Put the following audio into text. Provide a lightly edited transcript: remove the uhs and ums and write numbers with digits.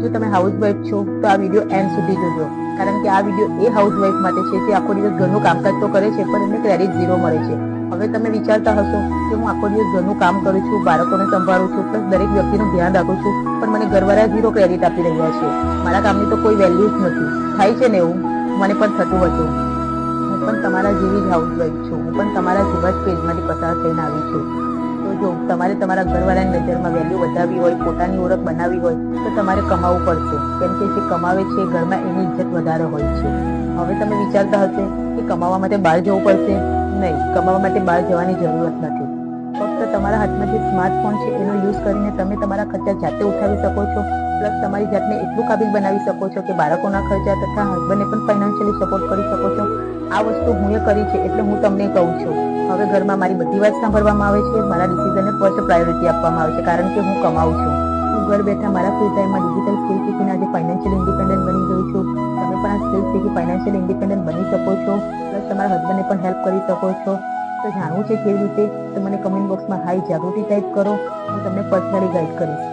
જો તમે હાઉસવાઈફ છો તો આ વિડીયો એન્ડ સુધી જોજો, કારણ કે આ વિડીયો એ હાઉસવાઈફ માટે છે જે આખો દિવસ ઘરનું કામકાજ તો કરે છે પણ એમને ક્રેડિટ ઝીરો મળે છે। હવે તમે વિચારતા હશો કે હું આખો દિવસ ઘરનું કામ કરું છું, બાળકોને સંભાળું છું, પ્લસ દરેક વ્યક્તિનું ધ્યાન રાખું છું, પણ મને ઘરવાળા ઝીરો ક્રેડિટ આપી રહ્યા છે, મારા કામની તો કોઈ વેલ્યુ જ નથી। થાય છે ને એવું, મને પણ થતું હતું। હું પણ તમારા જેવી જ હાઉસવાઈફ છું, હું પણ તમારા જેવા જ પેજમાંથી પસાર થઈને આવી છું। તો જો તમારે તમારા ઘરવાળાની નજરમાં વેલ્યુ વધારવી હોય, પોતાની ઓળખ બનાવવી હોય તો તમારે કમાવવું પડશે, કેમ કે જે કમાવે છે ઘરમાં એની ઇજ્જત વધારે હોય છે। હવે તમે વિચારતા હશે કે કમાવા માટે બહાર જવું પડશે? નહીં, કમાવા માટે બહાર જવાની જરૂરત નથી। ફક્ત તમારા હાથમાં જે સ્માર્ટફોન છે એનો યુઝ કરીને તમે તમારા ખર્ચા જાતે ઉઠાવી શકો છો, પ્લસ તમારી જાતને એટલું કાબિલ બનાવી શકો છો કે બાળકોના ખર્ચા તથા હસબન્ડને પણ ફાઇનાન્શિયલી સપોર્ટ કરી શકો છો। આ વસ્તુ હું કરી છે એટલે હું તમને કહું છું। હવે ઘરમાં મારી બધી વાત સાંભળવામાં આવે છે, મારા ડિસિઝનને ફર્સ્ટ પ્રાયોરિટી આપવામાં આવે છે, કારણ કે હું કમાઉં છું। હું ઘર બેઠા મારા ફ્રી ટાઈમમાં ડિજિટલ સ્કિલ શીખીને આજે ફાઇનાન્શિયલ ઇન્ડિપેન્ડન્ટ બની ગઈ છું। તમે પણ આ સ્કિલ શીખી ફાઇનાન્શિયલ ઇન્ડિપેન્ડન્ટ બની શકો છો, પ્લસ તમારા હસબન્ડને પણ હેલ્પ કરી શકો છો। તો જાણવું છે કેવી રીતે? તો મને કમેન્ટ બોક્સમાં હાઈ જાગૃતિ ટાઈપ કરો, હું તમને પર્સનલી ગાઈડ કરીશ।